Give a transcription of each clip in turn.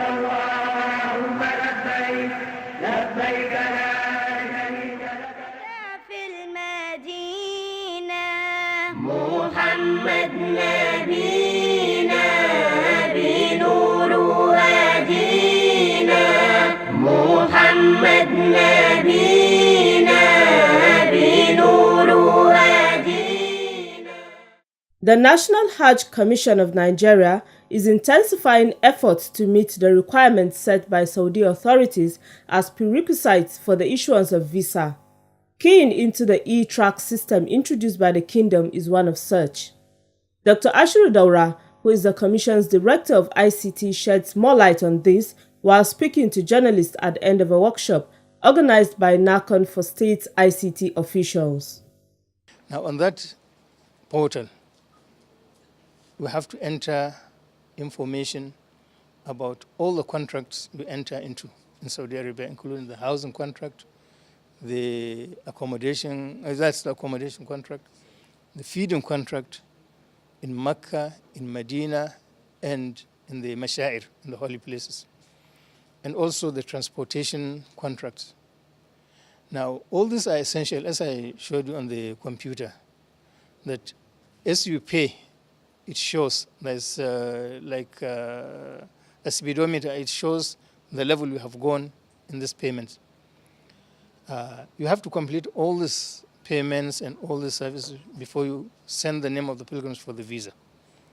اللهم لبيك لبيك لا شريك لك. في المدينة محمد نبينا بنور هدينا محمد نبينا بنور هدينا. The National Hajj Commission of Nigeria is intensifying efforts to meet the requirements set by Saudi authorities as prerequisites for the issuance of visa. Keying into the e-track system introduced by the kingdom is one of such. Dr. Ashiru Daura, who is the Commission's Director of ICT, sheds more light on this while speaking to journalists at the end of a workshop organized by NAHCON for state ICT officials. Now on that portal, we have to enter information about all the contracts we enter into in Saudi Arabia, including the housing contract, the accommodation, that's the accommodation contract, the feeding contract in Mecca, in Medina, and in the Mashair, in the holy places, and also the transportation contracts. Now, all these are essential, as I showed you on the computer, that as you pay, it shows there's like a speedometer. It shows the level you have gone in this payment. You have to complete all these payments and all the services before you send the name of the pilgrims for the visa.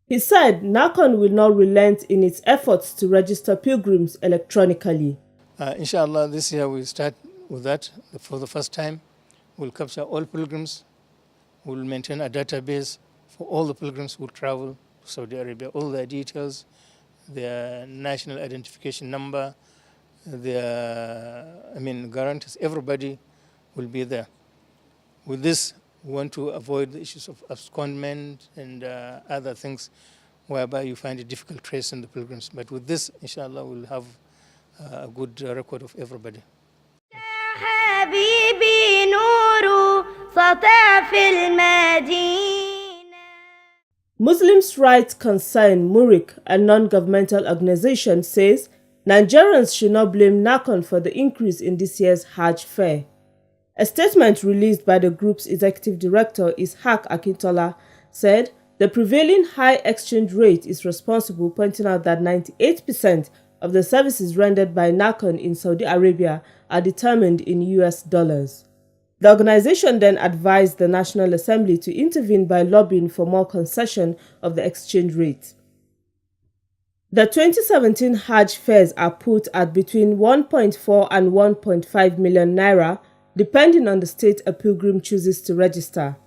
He said NAHCON will not relent in its efforts to register pilgrims electronically. Inshallah, this year we'll start with that for the first time. We'll capture all pilgrims. We'll maintain a database for all the pilgrims who travel to Saudi Arabia, all their details, their national identification number, their, guarantees, everybody will be there. With this, we want to avoid the issues of abscondment and other things whereby you find it difficult tracing the pilgrims. But with this, inshallah, we'll have a good record of everybody. Muslims' rights concern Murik, a non-governmental organization, says Nigerians should not blame NAHCON for the increase in this year's Hajj fair. A statement released by the group's executive director, Ishaq Akintola, said the prevailing high exchange rate is responsible, pointing out that 98% of the services rendered by NAHCON in Saudi Arabia are determined in US dollars. The organization then advised the National Assembly to intervene by lobbying for more concession of the exchange rate. The 2017 Hajj fares are put at between 1.4 and 1.5 million naira, depending on the state a pilgrim chooses to register.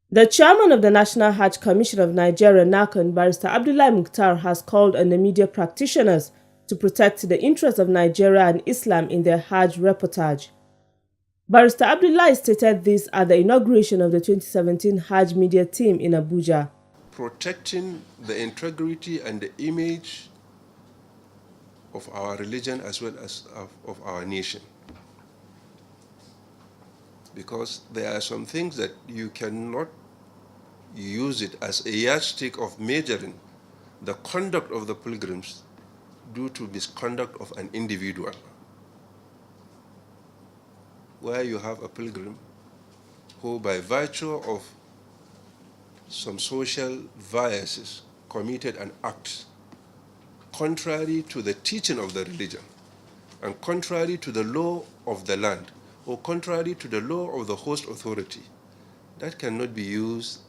The chairman of the National Hajj Commission of Nigeria, NAHCON, Barrister Abdullahi Mukhtar, has called on the media practitioners to protect the interests of Nigeria and Islam in their Hajj reportage. Barrister Abdullahi stated this at the inauguration of the 2017 Hajj media team in Abuja. Protecting the integrity and the image of our religion as well as of our nation. Because there are some things that you cannot use it as a yardstick of measuring the conduct of the pilgrims due to misconduct of an individual. Where you have a pilgrim who, by virtue of some social biases, committed an act contrary to the teaching of the religion and contrary to the law of the land or contrary to the law of the host authority, that cannot be used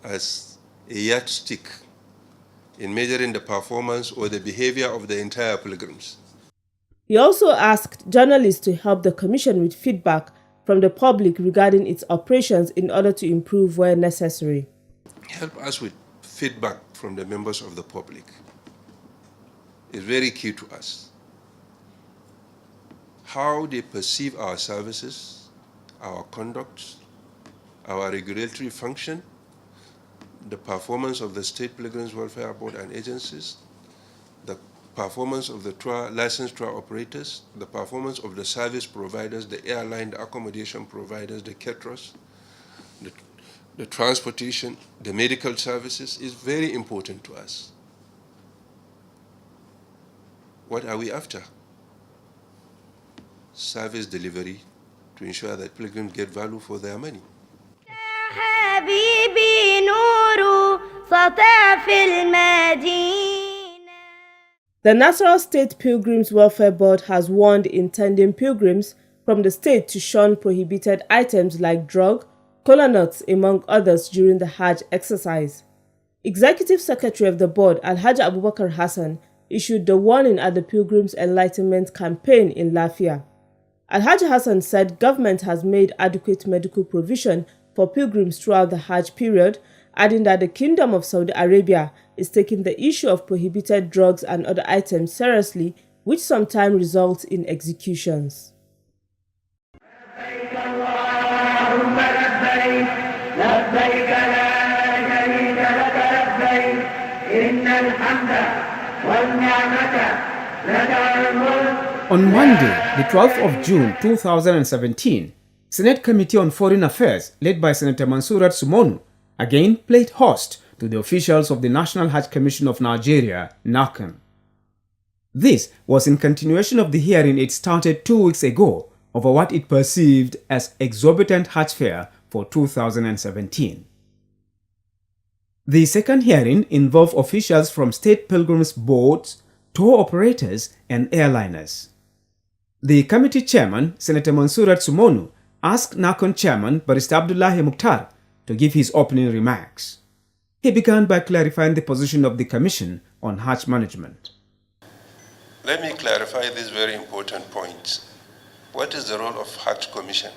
as a yardstick in measuring the performance or the behavior of the entire pilgrims. He also asked journalists to help the Commission with feedback from the public regarding its operations in order to improve where necessary. Help us with feedback from the members of the public. It's very key to us. How they perceive our services, our conduct, our regulatory function, the performance of the State Pilgrims Welfare Board and agencies, the performance of the licensed tour operators, the performance of the service providers, the airline, the accommodation providers, the caterers, the transportation, the medical services is very important to us. What are we after? Service delivery to ensure that pilgrims get value for their money. حبيبي نور سطع في المدينة. The National State Pilgrims Welfare Board has warned intending pilgrims from the state to shun prohibited items like drug, kola nuts, among others during the Hajj exercise. Executive Secretary of the board, Alhaji Abubakar Hassan, issued the warning at the Pilgrims Enlightenment Campaign in Lafia. Alhaji Hassan said government has made adequate medical provision for pilgrims throughout the Hajj period, adding that the Kingdom of Saudi Arabia is taking the issue of prohibited drugs and other items seriously, which sometimes results in executions. On Monday, the 12th of June 2017, Senate Committee on Foreign Affairs, led by Senator Mansurat Sumonu, again played host to the officials of the National Hajj Commission of Nigeria, NAHCON. This was in continuation of the hearing it started 2 weeks ago over what it perceived as exorbitant Hajj fare for 2017. The second hearing involved officials from state pilgrims boards, tour operators, and airliners. The committee chairman, Senator Mansurat Sumonu, asked NAHCON chairman Barrister Abdullahi Mukhtar to give his opening remarks. He began by clarifying the position of the Commission on Hajj management. Let me clarify these very important points. What is the role of Hajj Commission?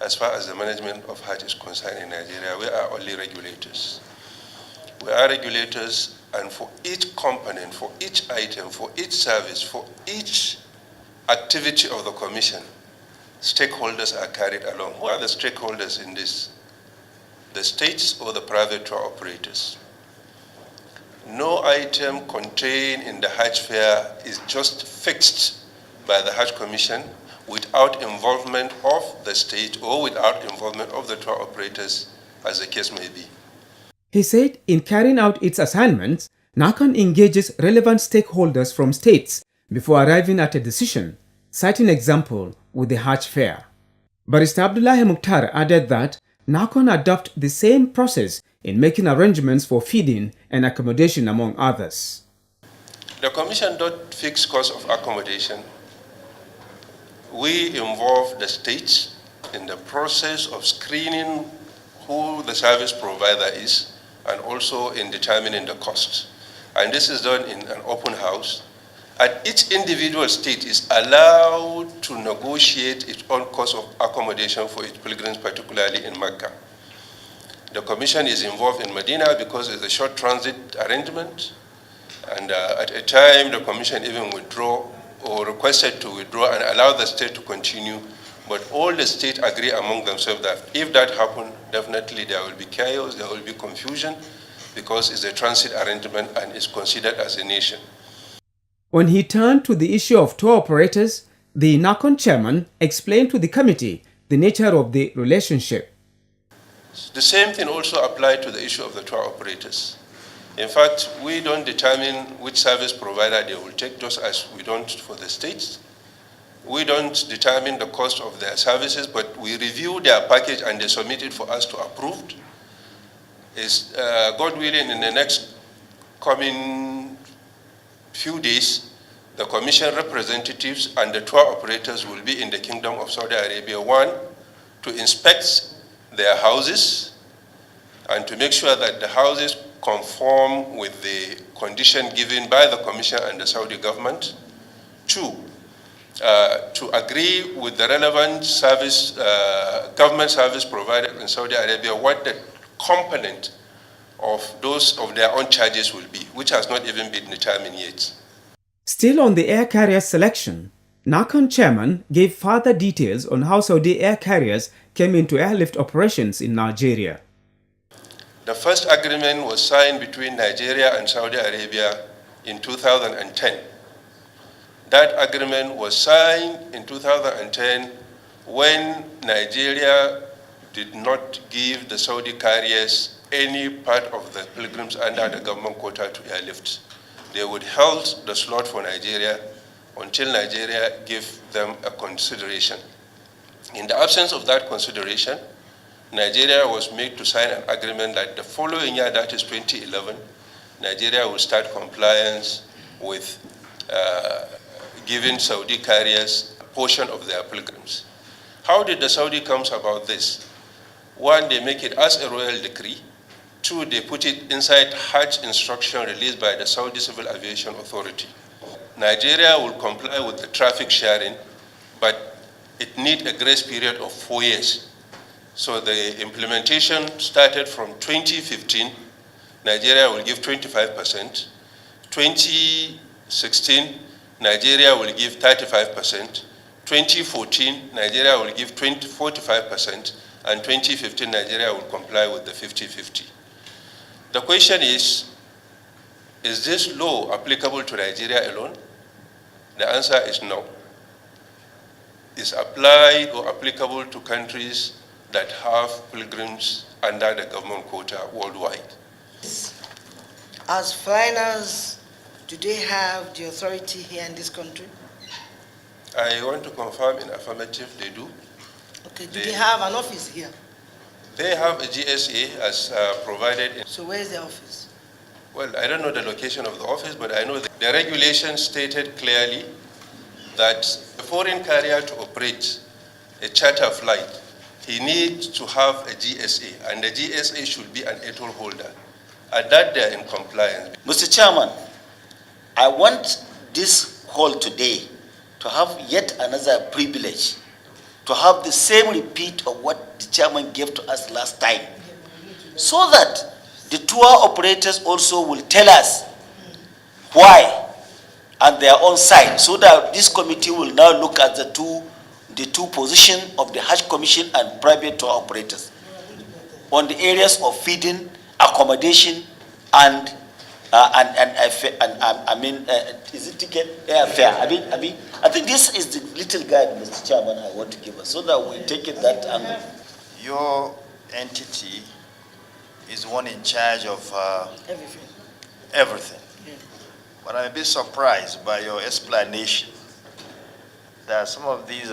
As far as the management of Hajj is concerned in Nigeria, we are only regulators. We are regulators, and for each component, for each item, for each service, for each activity of the Commission, stakeholders are carried along. Who are the stakeholders in this? The states or the private tour operators? No item contained in the Hajj fare is just fixed by the Hajj Commission without involvement of the state or without involvement of the tour operators, as the case may be. He said in carrying out its assignments, NAHCON engages relevant stakeholders from states before arriving at a decision, citing example with the Hajj fare. Barrister Abdullahi Mukhtar added that NAHCON adopt the same process in making arrangements for feeding and accommodation, among others. The Commission don't fix cost of accommodation. We involve the states in the process of screening who the service provider is and also in determining the cost. And this is done in an open house. And each individual state is allowed to negotiate its own cost of accommodation for its pilgrims, particularly in Mecca. The Commission is involved in Medina because it's a short transit arrangement. And at a time, the Commission even withdrew or requested to withdraw and allow the state to continue. But all the states agree among themselves that if that happens, definitely there will be chaos, there will be confusion, because it's a transit arrangement and is considered as a nation. When he turned to the issue of tour operators, the NAHCON chairman explained to the committee the nature of the relationship. The same thing also applied to the issue of the tour operators. In fact, we don't determine which service provider they will take, just as we don't for the states. We don't determine the cost of their services, but we review their package and they submit it for us to approve. God willing, in the next coming few days, the Commission representatives and the tour operators will be in the Kingdom of Saudi Arabia, one, to inspect their houses and to make sure that the houses conform with the condition given by the Commission and the Saudi government. Two, to agree with the relevant service, government service provider in Saudi Arabia what the component of those of their own charges will be, which has not even been determined yet. Still on the air carrier selection, NAHCON chairman gave further details on how Saudi air carriers came into airlift operations in Nigeria. The first agreement was signed between Nigeria and Saudi Arabia in 2010. That agreement was signed in 2010 when Nigeria did not give the Saudi carriers any part of the pilgrims under the government quota to airlift. They would hold the slot for Nigeria until Nigeria gave them a consideration. In the absence of that consideration, Nigeria was made to sign an agreement that the following year, that is 2011, Nigeria will start compliance with giving Saudi carriers a portion of their pilgrims. How did the Saudi comes about this? One, they make it as a royal decree. Two, they put it inside Hajj instruction released by the Saudi Civil Aviation Authority. Nigeria will comply with the traffic sharing, but it needs a grace period of 4 years. So the implementation started from 2015. Nigeria will give 25%. 2016, Nigeria will give 35%. 2014, Nigeria will give 45%. And 2015, Nigeria will comply with the 50-50. The question is this law applicable to Nigeria alone? The answer is no. It's applied or applicable to countries that have pilgrims under the government quota worldwide. As foreigners, do they have the authority here in this country? I want to confirm in affirmative they do. Okay, do they have an office here? They have a GSA as provided. So where is the office? Well, I don't know the location of the office, but I know that the regulation stated clearly that a foreign carrier to operate a charter flight, he needs to have a GSA, and the GSA should be an ATOL holder. And that they are in compliance. Mr. Chairman, I want this call today to have yet another privilege, to have the same repeat of what the chairman gave to us last time, so that the tour operators also will tell us why on their own side, so that this committee will now look at the two positions of the Hajj Commission and private tour operators on the areas of feeding, accommodation, and is it ticket airfare? I think this is the little guide, Mr. Chairman, I want to give us, so that we take it that angle. Your entity is one in charge of everything. Yeah. But I'm a bit surprised by your explanation that some of these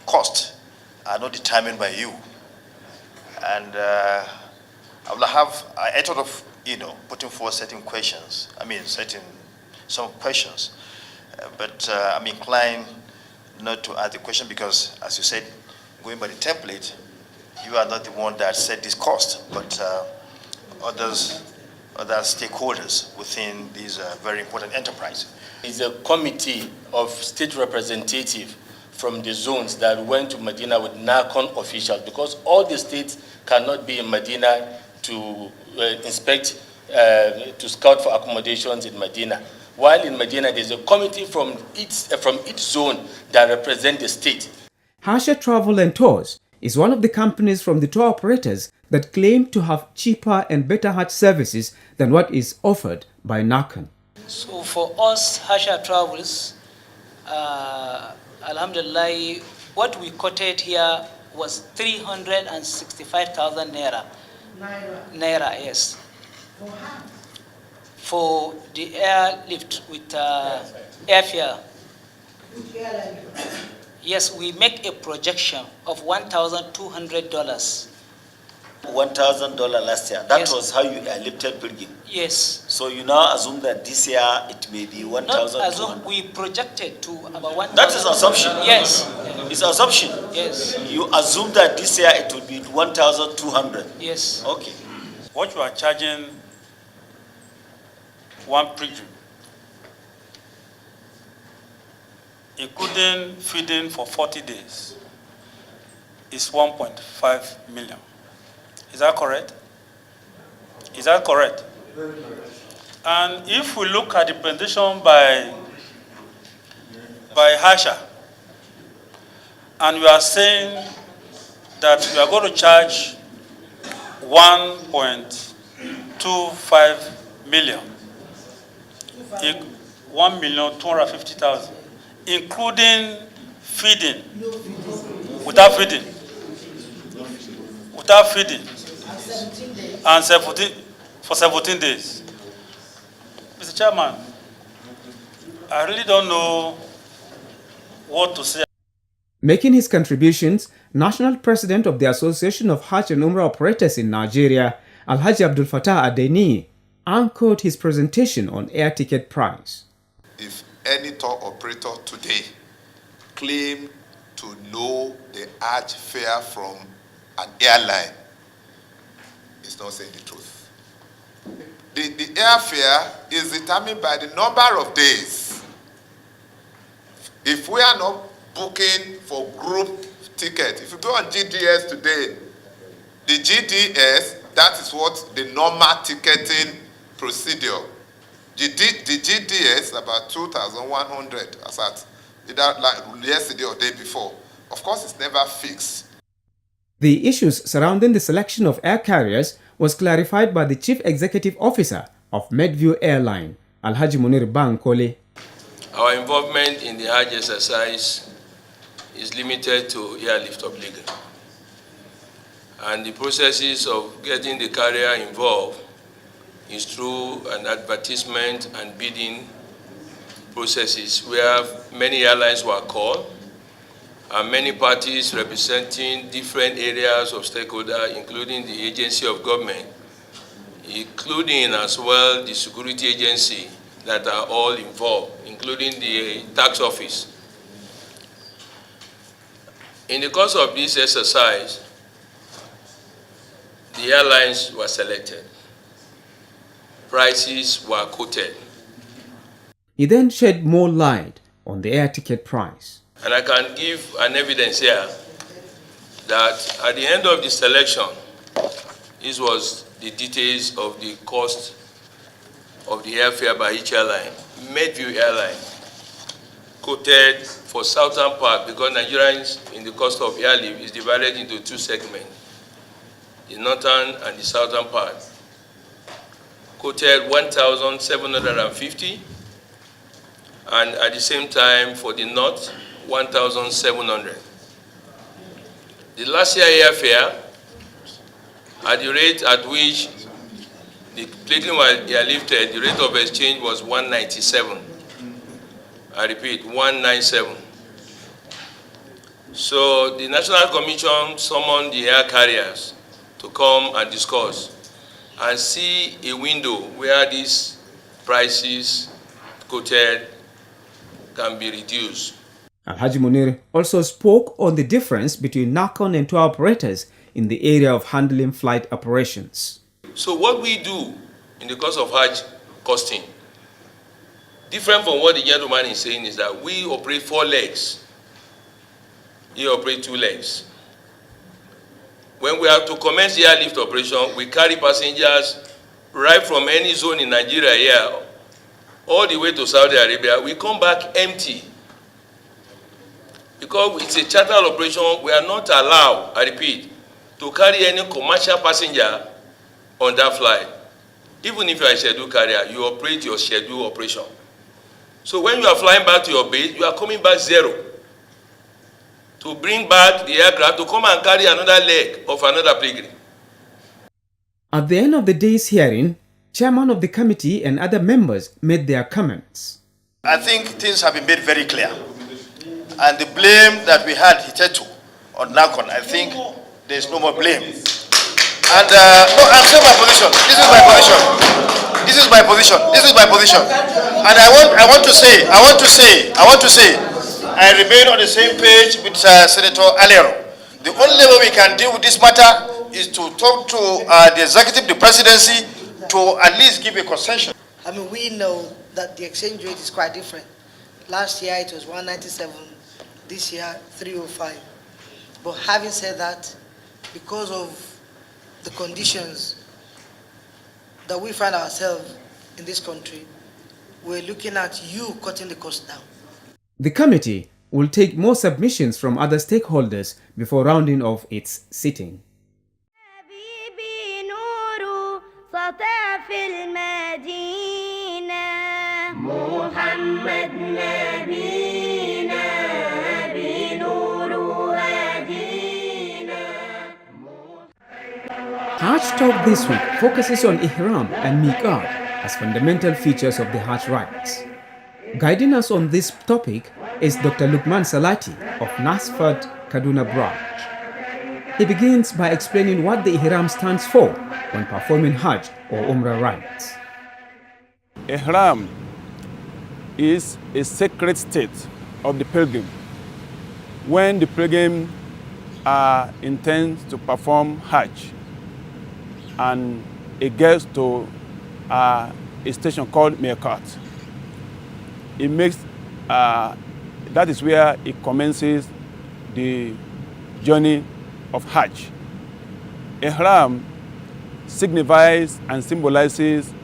costs are not determined by you. And I thought of, putting forward certain questions. Some questions. But I'm inclined not to ask the question because, as you said, going by the template, you are not the one that set this cost, but other stakeholders within these very important enterprise. It's a committee of state representatives from the zones that went to Medina with NAHCON officials, because all the states cannot be in Medina to inspect, to scout for accommodations in Medina. While in Medina, there's a committee from each zone that represent the state. Harsha Travel and Tours is one of the companies from the tour operators that claim to have cheaper and better Hajj services than what is offered by NAHCON. So for us, Harsha Travels, Alhamdulillah, what we quoted here was 365,000 naira. Naira, yes. For the airlift with airfare. Yes, we make a projection of $1,200. $1,000 last year. That Yes. was how you lifted pilgrim. Yes. So you now assume that this year it may be Not 1,200. assume, we projected to about 1,000. That is assumption. Yes. It's assumption. Yes. You assume that this year it will be 1,200. Yes. Okay. What you are charging one pilgrim, including feeding for 40 days, is 1.5 million. Is that correct? Is that correct? And if we look at the presentation by Harsha, and we are saying that we are going to charge 1.25 million, 1,250,000, including feeding, without feeding. without feeding. And 17 days. Mr. Chairman, I really don't know what to say. Making his contributions, National President of the Association of Hajj and Umrah Operators in Nigeria, Alhaji Abdul Fattah Adeni, anchored his presentation on air ticket price. If any tour operator today claim to know the Hajj fare from an airline, it's not saying the truth. The airfare is determined by the number of days. If we are not booking for group ticket, if you go on GDS today, the GDS, that is what the normal ticketing procedure. The GDS about 2,100 as at either like yesterday or day before. Of course, it's never fixed. The issues surrounding the selection of air carriers was clarified by the Chief Executive Officer of Medview Airline, Alhaji Munir Bankole. Our involvement in the Hajj exercise is limited to airlift obligation. And the processes of getting the carrier involved is through an advertisement and bidding processes where many airlines were called and many parties representing different areas of stakeholder, including the agency of government, including as well the security agency that are all involved, including the tax office. In the course of this exercise, the airlines were selected. Prices were quoted. He then shed more light on the air ticket price. And I can give an evidence here that at the end of the selection, this was the details of the cost of the airfare by each airline. Medview Airline quoted for southern part, because Nigerians in the cost of airlift is divided into two segments, the northern and the southern part, quoted 1,750, and at the same time for the north, 1,700. The last year airfare, at the rate at which the plating was airlifted, the rate of exchange was 197. I repeat, 197. So the National Commission summoned the air carriers to come and discuss and see a window where these prices quoted can be reduced. Alhaji Munir also spoke on the difference between NAHCON and tour operators in the area of handling flight operations. So what we do in the course of Hajj costing, different from what the gentleman is saying, is that we operate 4 legs. He operates 2 legs. When we have to commence the airlift operation, we carry passengers right from any zone in Nigeria here, all the way to Saudi Arabia. We come back empty. Because it's a charter operation, we are not allowed, I repeat, to carry any commercial passenger on that flight. Even if you are a scheduled carrier, you operate your scheduled operation. So when you are flying back to your base, you are coming back zero. To bring back the aircraft to come and carry another leg of another pilgrim. At the end of the day's hearing, chairman of the committee and other members made their comments. I think things have been made very clear. And the blame that we had hitherto on NAHCON, I think there is no more blame. And no, I'm saying my position. This is my position. This is my position. This is my position. And I want to say, I remain on the same page with Senator Alero. The only way we can deal with this matter is to talk to the executive, the presidency, to at least give a concession. I mean, we know that the exchange rate is quite different. Last year it was 197, this year 305. But having said that, because of the conditions that we find ourselves in this country, we're looking at you cutting the cost down. The committee will take more submissions from other stakeholders before rounding off its sitting. محمد نبينا بنور هدينا Hajj Talk this week focuses on Ihram and Miqat as fundamental features of the Hajj rites. Guiding us on this topic is Dr. Lukman Salati of NASFAD Kaduna branch. He begins by explaining what the Ihram stands for when performing Hajj or Umrah rites. Ihram is a sacred state of the pilgrim. When the pilgrim intends to perform Hajj and it gets to a station called Miqat, it makes, that is where it commences the journey of Hajj. Ihram signifies and symbolizes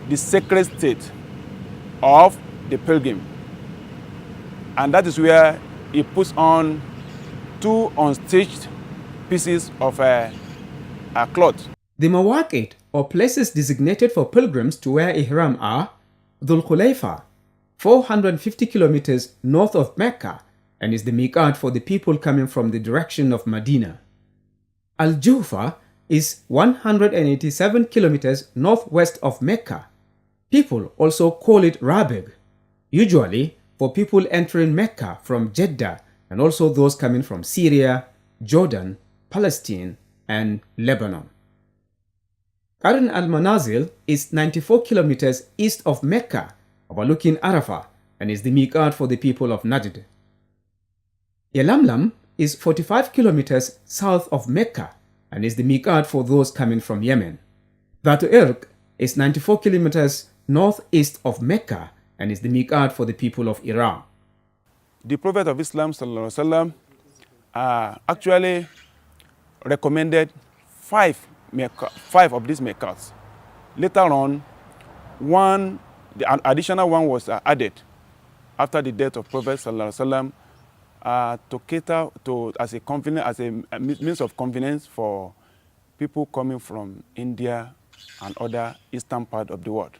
the sacred state of the pilgrim. And that is where he puts on two unstitched pieces of a cloth. The mawaqit, or places designated for pilgrims to wear ihram, are Dhul Khulaifa, 450 kilometers north of Mecca, and is the miqat for the people coming from the direction of Medina. Al-Jufa is 187 kilometers northwest of Mecca. People also call it Rabig, usually for people entering Mecca from Jeddah and also those coming from Syria, Jordan, Palestine, and Lebanon. Qarn al-Manazil is 94 kilometers east of Mecca, overlooking Arafah, and is the miqat for the people of Najd. Yalamlam is 45 kilometers south of Mecca and is the miqat for those coming from Yemen. Dhatu Irq is 94 kilometers northeast of Mecca and is the miqat for the people of Iran. The Prophet of Islam ﷺ, actually recommended five of these miqats. Later on, an additional one was added after the death of Prophet ﷺ, to cater to as a means of convenience for people coming from India and other eastern part of the world.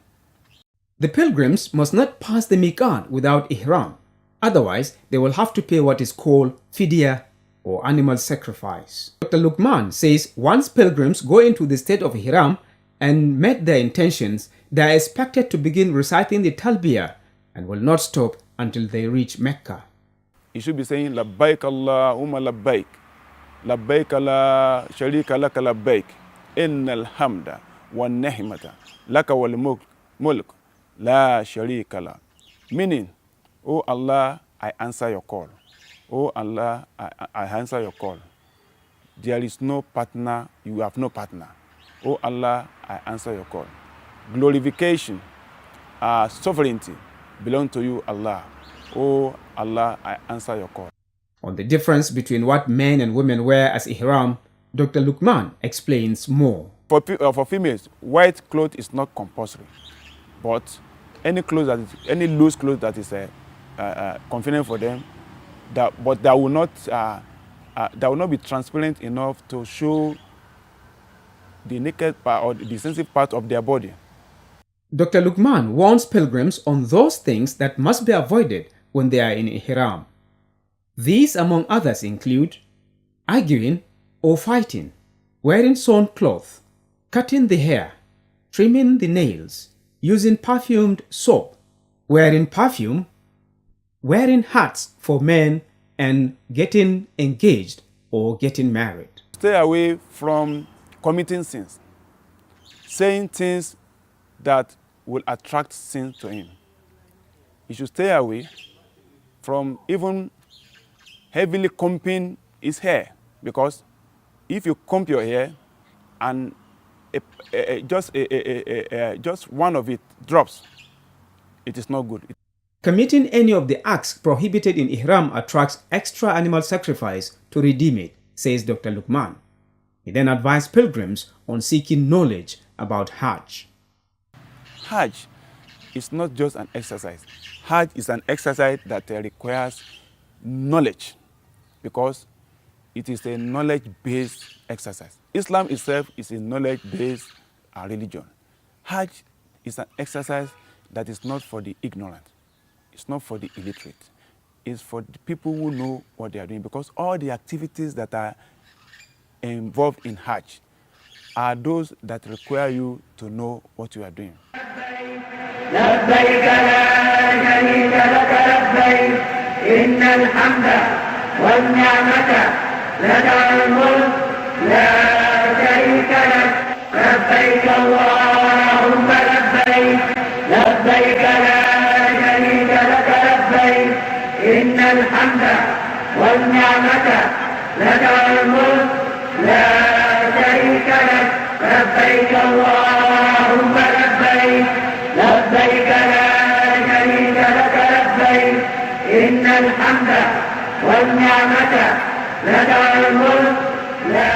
The pilgrims must not pass the miqat without ihram. Otherwise, they will have to pay what is called fidya, or animal sacrifice. Dr. Lukman says once pilgrims go into the state of ihram and met their intentions, they are expected to begin reciting the talbiyah and will not stop until they reach Mecca. You should be saying, Labbaik Allahumma labbaik, labbaik la sharika laka labbaik, innal hamda wa nihmata laka wal mulk la sharika la. Meaning, oh Allah, I answer your call. Oh Allah, I answer your call. There is no partner, you have no partner. Oh Allah, I answer your call. Glorification, sovereignty belong to you, Allah. Oh Allah, I answer your call. On the difference between what men and women wear as ihram, Dr. Lukman explains more. For females, white cloth is not compulsory, but any loose clothes that is convenient for them, that will not be transparent enough to show the naked part or the sensitive part of their body. Dr. Lukman warns pilgrims on those things that must be avoided when they are in ihram. These, among others, include arguing or fighting, wearing sewn cloth, cutting the hair, trimming the nails, using perfumed soap, wearing perfume, wearing hats for men, and getting engaged or getting married. Stay away from committing sins, saying things that will attract sin to him. You should stay away from even heavily combing his hair, because if you comb your hair and just one of it drops, it is not good. Committing any of the acts prohibited in ihram attracts extra animal sacrifice to redeem it, says Dr. Lukman. He then advised pilgrims on seeking knowledge about Hajj. Hajj is not just an exercise. Hajj is an exercise that requires knowledge, because it is a knowledge-based exercise. Islam itself is a knowledge-based religion. Hajj is an exercise that is not for the ignorant. It's not for the illiterate. It's for the people who know what they are doing, because all the activities that are involved in Hajj are those that require you to know what you are doing. لبيك لا شريك لك لبيك إن الحمد والنعمة لك والملك لا شريك لك لبيك اللهم لبيك لبيك لا شريك لك لبيك إن الحمد والنعمة لك والملك لا شريك لك لبيك اللهم لبيك لبيك لا شريك لك لبيك إن الحمد والنعمة لك والملك لا